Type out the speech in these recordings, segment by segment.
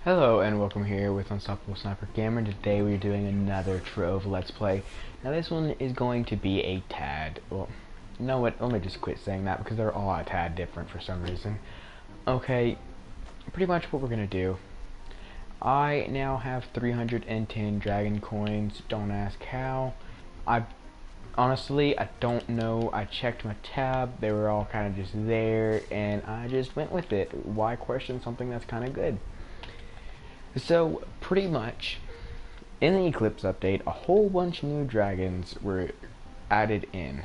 Hello and welcome here with Unstoppable Sniper Gamer. Today we're doing another Trove Let's Play. Now this one is going to be a tad, well, you know what, let me just quit saying that because they're all a tad different for some reason. Okay, pretty much what we're going to do. I now have 310 dragon coins, don't ask how. Honestly, I don't know. I checked my tab, they were all kind of just there, and I just went with it. Why question something that's kind of good? So, pretty much, in the Eclipse update, a whole bunch of new dragons were added in.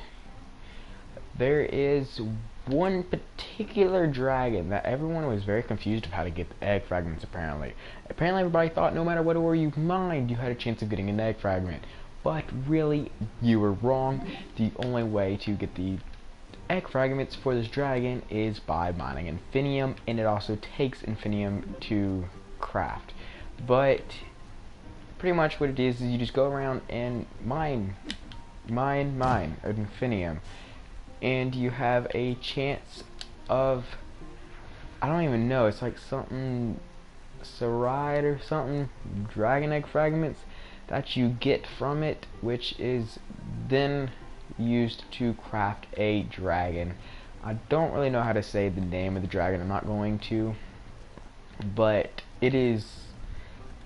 There is one particular dragon that everyone was very confused of how to get the egg fragments, apparently. Apparently everybody thought no matter what order you mined, you had a chance of getting an egg fragment. But really, you were wrong. The only way to get the egg fragments for this dragon is by mining infinium, and it also takes infinium to craft. But pretty much what it is you just go around and mine infinium, and you have a chance of, I don't even know, it's like something Saride or something, dragon egg fragments that you get from it, which is then used to craft a dragon. I don't really know how to say the name of the dragon, I'm not going to, but it is,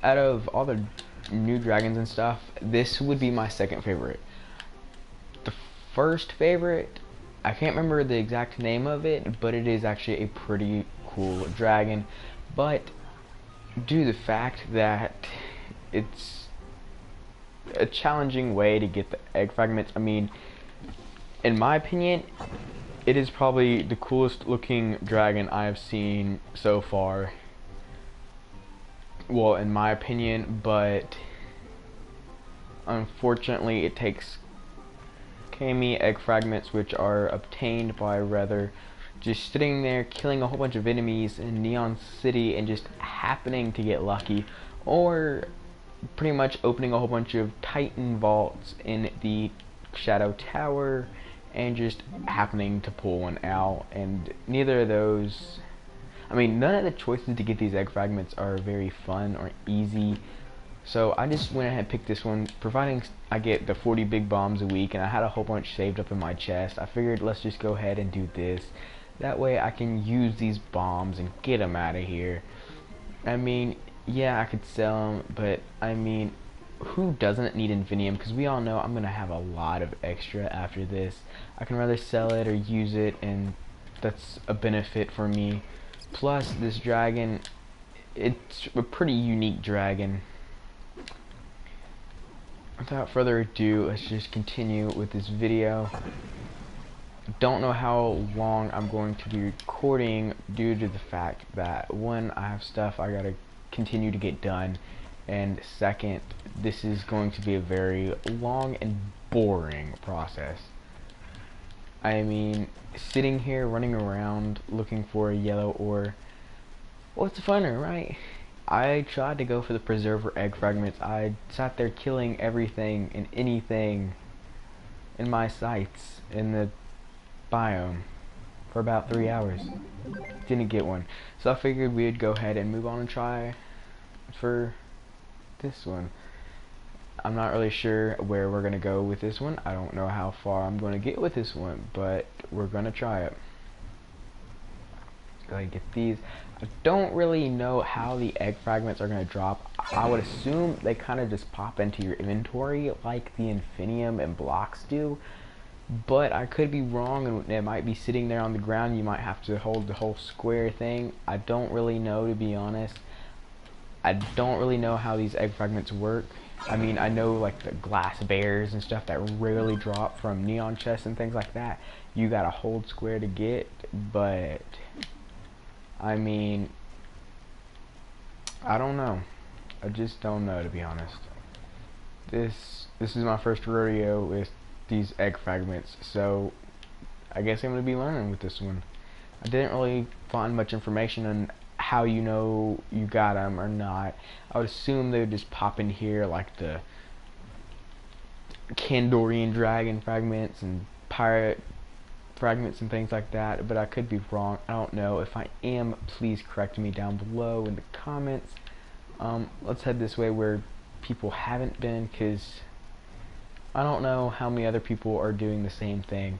out of all the new dragons and stuff, this would be my second favorite. The first favorite, I can't remember the exact name of it, but it is actually a pretty cool dragon. But due to the fact that it's a challenging way to get the egg fragments, I mean, in my opinion, it is probably the coolest looking dragon I have seen so far. Well, in my opinion, but unfortunately it takes Kami egg fragments, which are obtained by rather just sitting there killing a whole bunch of enemies in Neon City and just happening to get lucky, or pretty much opening a whole bunch of Titan vaults in the Shadow Tower and just happening to pull one out. And neither of those, I mean, none of the choices to get these egg fragments are very fun or easy. So I just went ahead and picked this one, providing I get the 40 big bombs a week, and I had a whole bunch saved up in my chest. I figured let's just go ahead and do this. That way I can use these bombs and get them out of here. I mean, yeah, I could sell them, but I mean, who doesn't need infinium? Because we all know I'm going to have a lot of extra after this. I can rather sell it or use it, and that's a benefit for me. Plus, this dragon, it's a pretty unique dragon. Without further ado, let's just continue with this video. Don't know how long I'm going to be recording due to the fact that, one, I have stuff I gotta continue to get done, and second, this is going to be a very long and boring process. I mean, sitting here running around looking for a yellow ore, what's funner, right? I tried to go for the preserver egg fragments. I sat there killing everything and anything in my sights in the biome for about 3 hours. Didn't get one. So I figured we'd go ahead and move on and try for this one. I'm not really sure where we're gonna go with this one. I don't know how far I'm gonna get with this one, but we're gonna try it. Go ahead and get these. I don't really know how the egg fragments are gonna drop. I would assume they kind of just pop into your inventory like the infinium and blocks do, but I could be wrong, and it might be sitting there on the ground. You might have to hold the whole square thing. I don't really know, to be honest. I don't really know how these egg fragments work. I mean, I know like the glass bears and stuff that rarely drop from neon chests and things like that, you gotta hold square to get, but I mean, I don't know. I just don't know, to be honest. This is my first rodeo with these egg fragments, so I guess I'm gonna be learning with this one. I didn't really find much information on how you know you got them or not. I would assume they would just pop in here like the Kandorian dragon fragments and pirate fragments and things like that, but I could be wrong. I don't know. If I am, please correct me down below in the comments. Let's head this way where people haven't been, because I don't know how many other people are doing the same thing.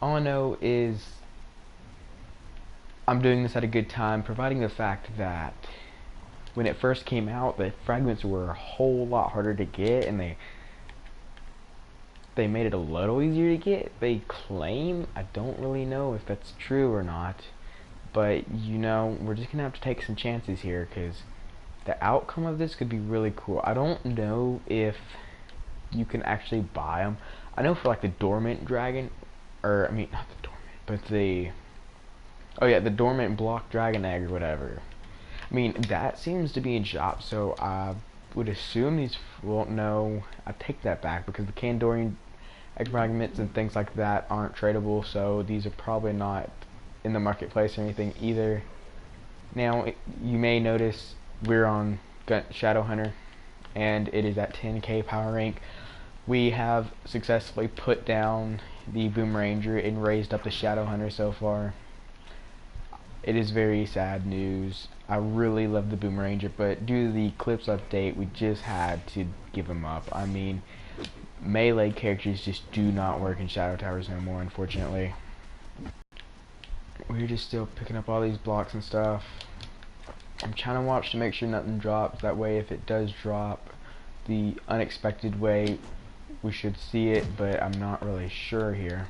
All I know is I'm doing this at a good time, providing the fact that when it first came out, the fragments were a whole lot harder to get, and they made it a little easier to get. They claim. I don't really know if that's true or not, but you know, we're just gonna have to take some chances here, because the outcome of this could be really cool. I don't know if you can actually buy them. I know for like the dormant dragon, or I mean not the dormant, but the, oh yeah, the dormant block dragon egg or whatever. I mean, that seems to be in shop, so I would assume these, well, no, I take that back, because the Kandorian egg fragments and things like that aren't tradable, so these are probably not in the marketplace or anything either. Now, you may notice we're on Shadow Hunter, and it is at 10k power rank. We have successfully put down the Boomeranger and raised up the Shadow Hunter so far. It is very sad news. I really love the Boomeranger, but due to the Eclipse update, we just had to give him up. I mean, melee characters just do not work in Shadow Towers no more, unfortunately. We're just still picking up all these blocks and stuff. I'm trying to watch to make sure nothing drops. That way, if it does drop the unexpected way, we should see it, but I'm not really sure here.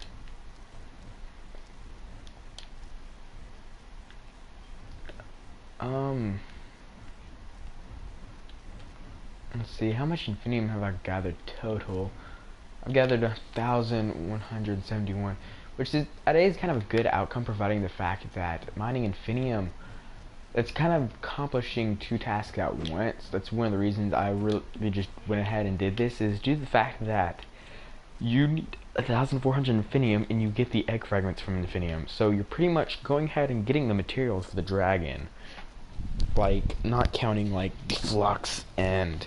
Let's see, how much Infinium have I gathered total? I've gathered 1,171, which is, that is kind of a good outcome, providing the fact that mining Infinium, it's kind of accomplishing two tasks at once. That's one of the reasons I really just went ahead and did this, is due to the fact that you need 1,400 Infinium and you get the egg fragments from Infinium. So you're pretty much going ahead and getting the materials for the dragon. Like, not counting like the flux and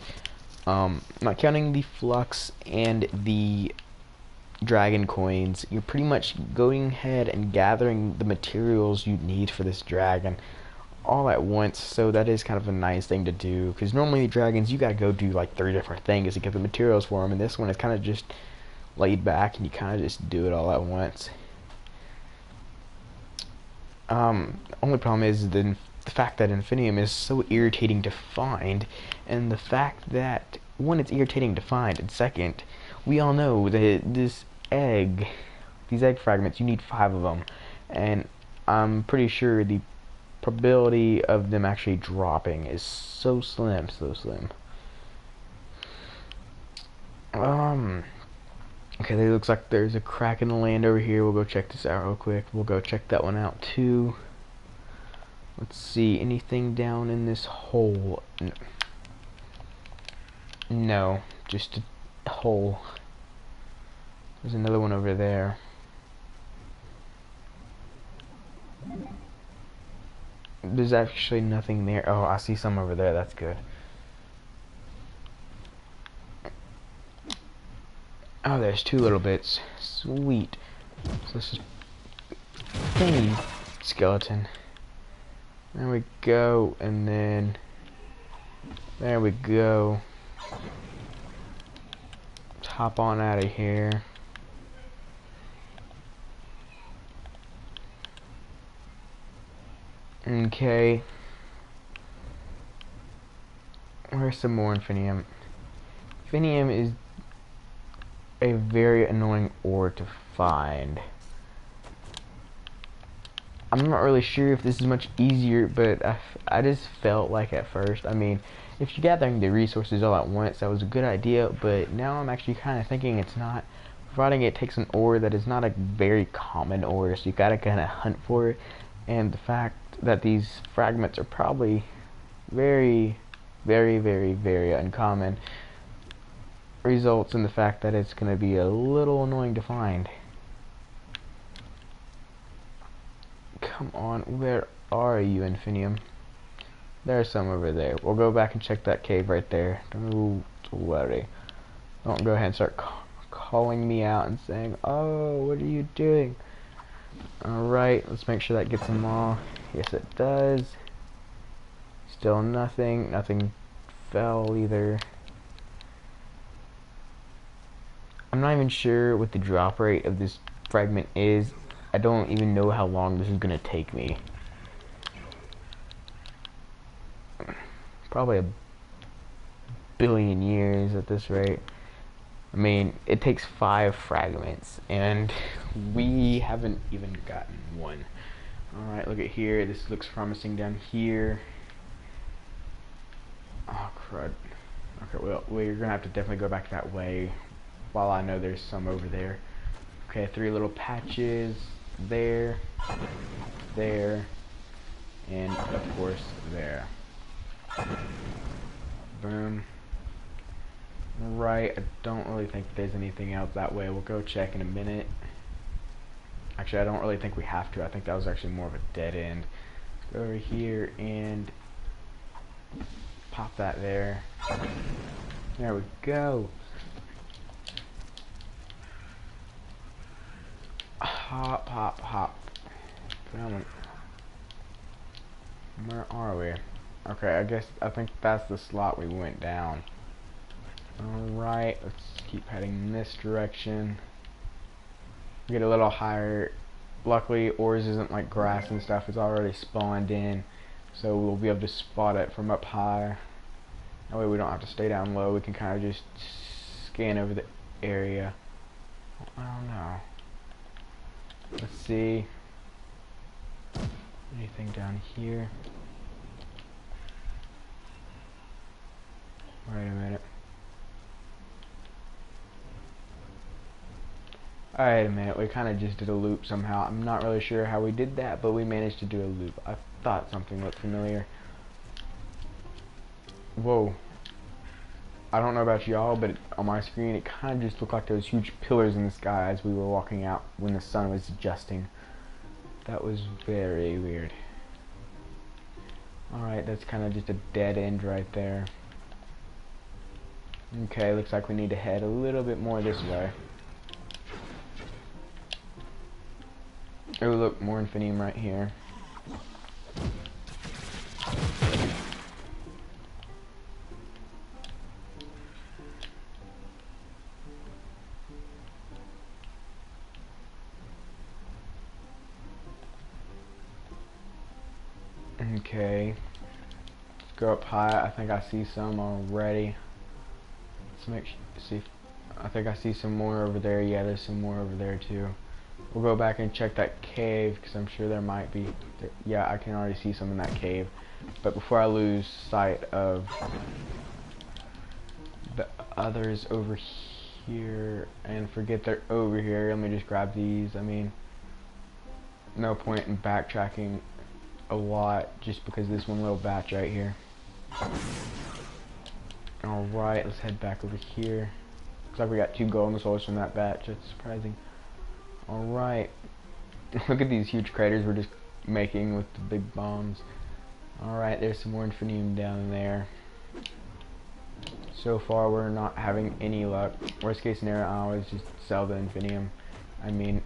the dragon coins. You're pretty much going ahead and gathering the materials you need for this dragon all at once, so that is kind of a nice thing to do, because normally the dragons, you gotta go do like 3 different things to get the materials for them, and this one is kind of just laid back and you kind of just do it all at once. Only problem is the fact that Infinium is so irritating to find, and the fact that, one, it's irritating to find, and second, we all know that these egg fragments, you need 5 of them, and I'm pretty sure the probability of them actually dropping is so slim. Okay, it looks like there's a crack in the land over here. We'll go check this out real quick. We'll go check that one out too. Let's see, anything down in this hole? No, just a hole. There's another one over there. There's actually nothing there. Oh, I see some over there. That's good. Oh, there's 2 little bits. Sweet. So this is tiny skeleton. There we go, and then there we go. Let's hop on out of here. Okay. Where's some more Infinium? Infinium is a very annoying ore to find. I'm not really sure if this is much easier, but I just felt like at first, I mean, if you're gathering the resources all at once, that was a good idea, but now I'm actually kind of thinking it's not, providing it takes an ore that is not a very common ore, so you gotta kind of hunt for it, and the fact that these fragments are probably very, very, very, very uncommon results in the fact that it's going to be a little annoying to find. Come on, where are you, Infinium? There's some over there. We'll go back and check that cave right there. Don't worry. Don't go ahead and start calling me out and saying, oh, what are you doing? Alright, let's make sure that gets them all. Yes, it does. Still nothing. Nothing fell either. I'm not even sure what the drop rate of this fragment is. I don't even know how long this is gonna take me. Probably a billion years at this rate. I mean, it takes 5 fragments, and we haven't even gotten one. Alright, look at here. This looks promising down here. Oh, crud. Okay, well, we're gonna have to definitely go back that way, while I know there's some over there. Okay, 3 little patches. There. There. And, of course, there. Boom. Right, I don't really think there's anything else that way. We'll go check in a minute. Actually, I don't really think we have to. I think that was actually more of a dead end. Let's go over here and pop that there. There we go. Hop, hop, hop. Come on. Where are we? Okay, I think that's the slot we went down. Alright, let's keep heading in this direction. Get a little higher. Luckily, ores isn't like grass and stuff. It's already spawned in, so we'll be able to spot it from up high. That way we don't have to stay down low. We can kind of just scan over the area. I don't know. Let's see. Anything down here? Wait a minute. Alright a minute, we kind of just did a loop somehow. I'm not really sure how we did that, but we managed to do a loop. I thought something looked familiar. Whoa. I don't know about y'all, but on my screen it kind of just looked like those huge pillars in the sky as we were walking out when the sun was adjusting. That was very weird. Alright, that's kind of just a dead end right there. Okay, looks like we need to head a little bit more this way. Oh look, more infinium right here. Okay. Let's go up high. I think I see some already. Let's see. I think I see some more over there. Yeah, there's some more over there too. We'll go back and check that cave because I'm sure there might be. Yeah, I can already see some in that cave. But before I lose sight of the others over here and forget they're over here, let me just grab these. I mean, no point in backtracking a lot just because this one little batch right here. Alright, let's head back over here. Looks like we got 2 golden souls from that batch. That's surprising. Alright. Look at these huge craters we're just making with the big bombs. Alright, there's some more infinium down there. So far we're not having any luck. Worst case scenario, I always just sell the infinium. I mean,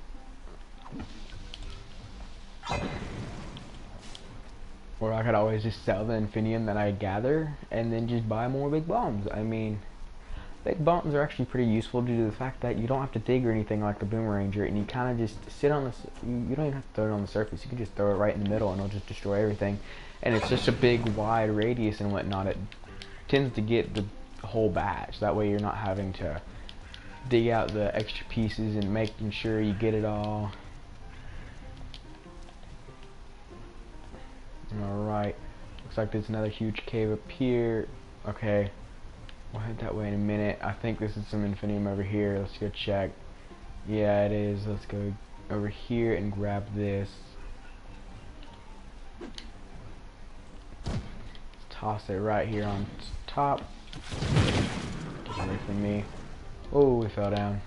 or I could always just sell the infinium that I gather and then just buy more big bombs. I mean, big bombs are actually pretty useful due to the fact that you don't have to dig or anything like the boomeranger, and you kind of just sit on this. You don't even have to throw it on the surface. You can just throw it right in the middle, and it'll just destroy everything. And it's just a big, wide radius and whatnot. It tends to get the whole batch. That way, you're not having to dig out the extra pieces and making sure you get it all. Alright, looks like there's another huge cave up here. Okay, we'll head that way in a minute. I think this is some infinium over here. Let's go check. Yeah, it is. Let's go over here and grab this. Let's toss it right here on top. Get away from me. Oh, we fell down.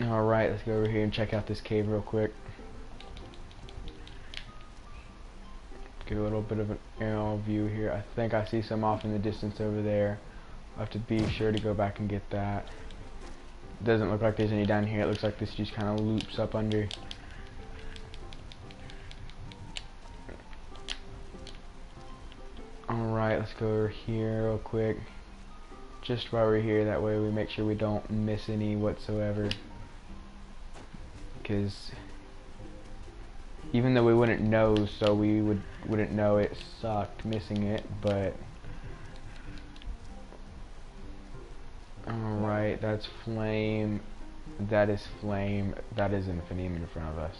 Alright, let's go over here and check out this cave real quick. Get a little bit of an aerial view here. I think I see some off in the distance over there. I'll have to be sure to go back and get that. Doesn't look like there's any down here. It looks like this just kind of loops up under. go over here real quick. Just while we're here, that way we make sure we don't miss any whatsoever. Because even though we wouldn't know, so we wouldn't know it sucked missing it, but alright, that's flame, that is flame, that is infinium in front of us.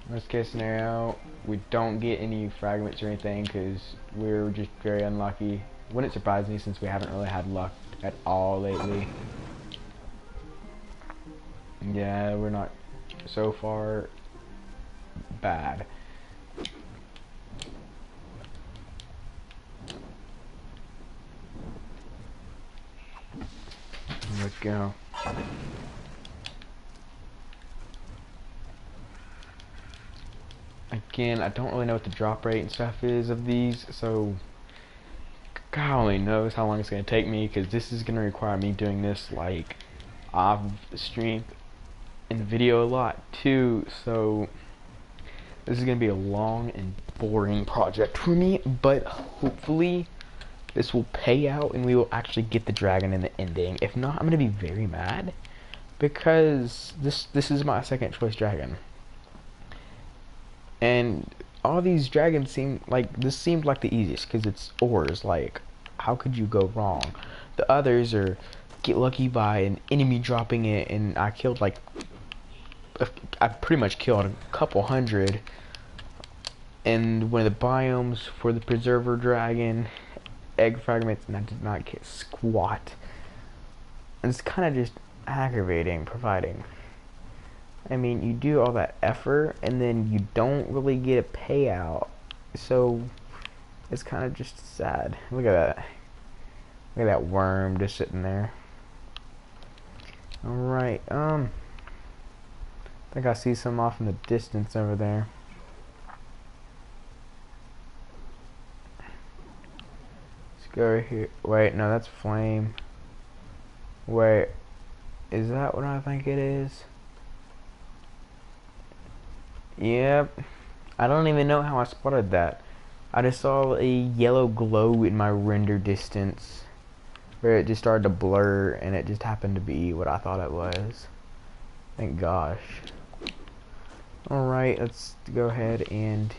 Worst case scenario, we don't get any fragments or anything because we're just very unlucky. Wouldn't surprise me since we haven't really had luck at all lately. Yeah, we're not so far bad. Let's go. Again, I don't really know what the drop rate and stuff is of these, so God only knows how long it's going to take me, because this is going to require me doing this like off the stream and video a lot too, so this is going to be a long and boring project for me, but hopefully this will pay out and we will actually get the dragon in the ending. If not, I'm going to be very mad, because this is my second choice dragon. And all these dragons seem like, this seemed like the easiest because it's ores. Like, how could you go wrong? The others are get lucky by an enemy dropping it, and I killed like, I pretty much killed a couple hundred. And one of the biomes for the preserver dragon, egg fragments, and I did not get squat. And it's kind of just aggravating, providing. I mean, you do all that effort and then you don't really get a payout, so it's kind of just sad. Look at that. Look at that worm just sitting there. Alright, I think I see some off in the distance over there. Let's go over here. Wait, no, that's flame. Wait, is that what I think it is? Yep. I don't even know how I spotted that. I just saw a yellow glow in my render distance where it just started to blur, and it just happened to be what I thought it was. Thank gosh. Alright, let's go ahead and,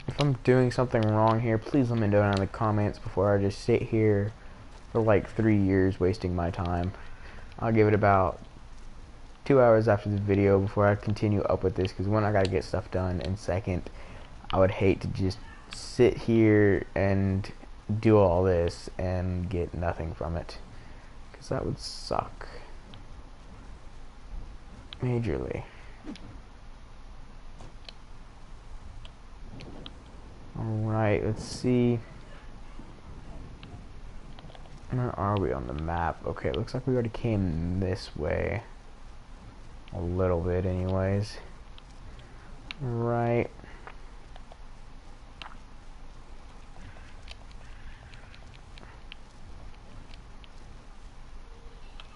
if I'm doing something wrong here, please let me know down in the comments before I just sit here for like 3 years wasting my time. I'll give it about 2 hours after the video before I continue up with this, because one, I gotta get stuff done, and second, I would hate to just sit here and do all this and get nothing from it, because that would suck majorly. Alright, let's see. Where are we on the map? Okay, it looks like we already came this way. A little bit anyways. Right.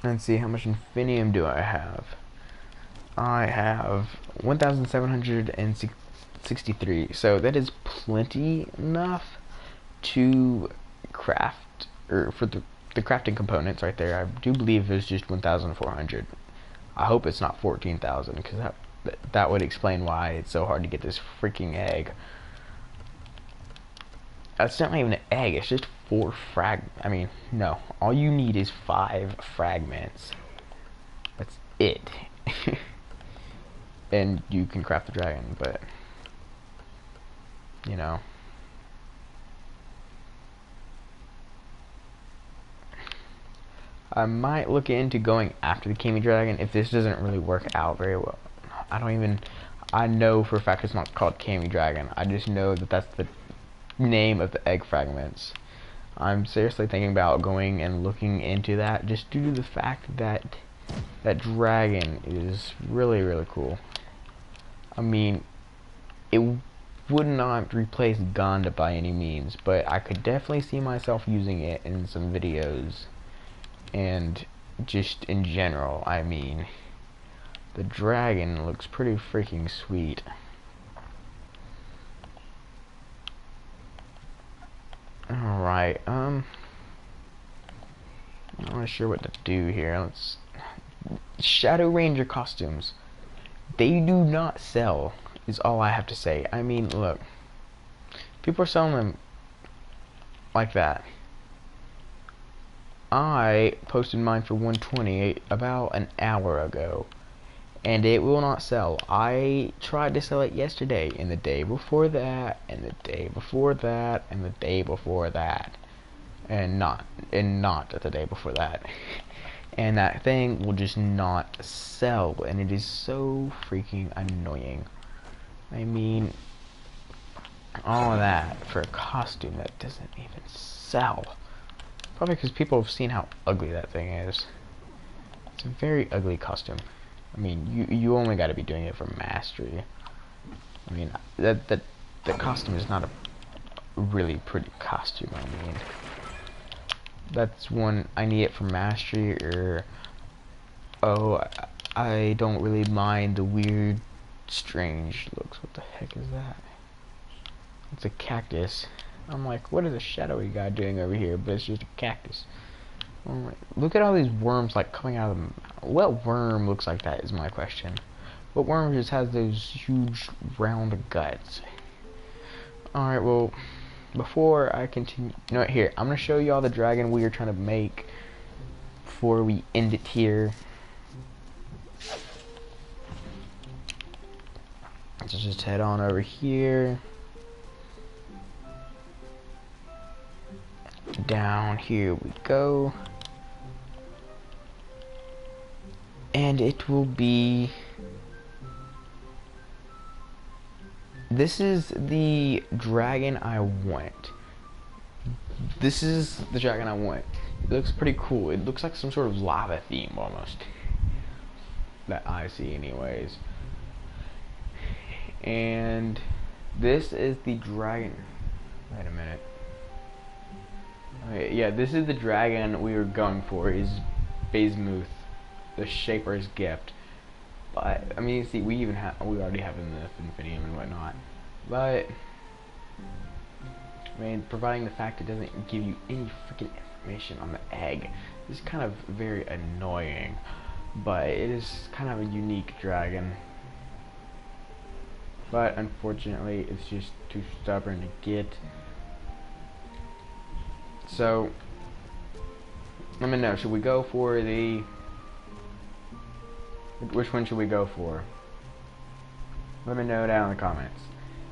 Let's see, how much infinium do I have? I have 1,763, so that is plenty enough to craft, or for the crafting components right there. I do believe it's just 1,400. I hope it's not 14,000, because that would explain why it's so hard to get this freaking egg. It's not even an egg, it's just 4 I mean, no. All you need is 5 fragments. That's it. And you can craft the dragon, but, you know. I might look into going after the Kami Dragon if this doesn't really work out very well. I know for a fact it's not called Kami Dragon. I just know that that's the name of the egg fragments. I'm seriously thinking about going and looking into that, just due to the fact that that dragon is really, really cool. I mean, it would not replace Gonda by any means, but I could definitely see myself using it in some videos. And just in general, I mean, The dragon looks pretty freaking sweet. Alright, I'm not sure what to do here. Let's Shadow Ranger costumes. They do not sell, is all I have to say. I mean, look. People are selling them like that. I posted mine for 120 about an hour ago, and it will not sell. I tried to sell it yesterday, and the day before that, and the day before that, and the day before that, and not the day before that. And that thing will just not sell, and it is so freaking annoying. I mean, all of that for a costume that doesn't even sell. Probably because people have seen how ugly that thing is. It's a very ugly costume. I mean, you only got to be doing it for mastery. I mean, the costume is not a really pretty costume. I mean, that's one I need it for mastery, or oh, I don't really mind the weird, strange looks. What the heck is that? It's a cactus. I'm like, what is a shadowy guy doing over here? But it's just a cactus. Alright, look at all these worms like coming out of them. What worm looks like that is my question. What worm just has those huge round guts? Alright, well, before I continue, you know what, here, I'm gonna show you all the dragon we are trying to make before we end it here. Let's just head on over here. Down here we go. And it will be... This is the dragon I want. This is the dragon I want. It looks pretty cool. It looks like some sort of lava theme almost. That I see anyways. And this is the dragon. Wait a minute. Okay, yeah, this is the dragon we were going for. Is Bismuth, the Shaper's Gift. But I mean, see, we already have in the Infinium and whatnot. But I mean, providing the fact it doesn't give you any freaking information on the egg is kind of very annoying. But it is kind of a unique dragon. But unfortunately, it's just too stubborn to get. So, let me know, should we go for the... Which one should we go for? Let me know down in the comments.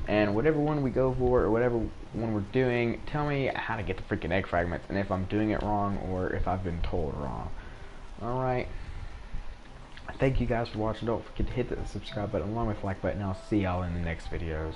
And whatever one we go for, or whatever one we're doing, tell me how to get the freaking egg fragments, and if I'm doing it wrong, or if I've been told wrong. Alright. Thank you guys for watching. Don't forget to hit the subscribe button along with the like button. I'll see y'all in the next videos.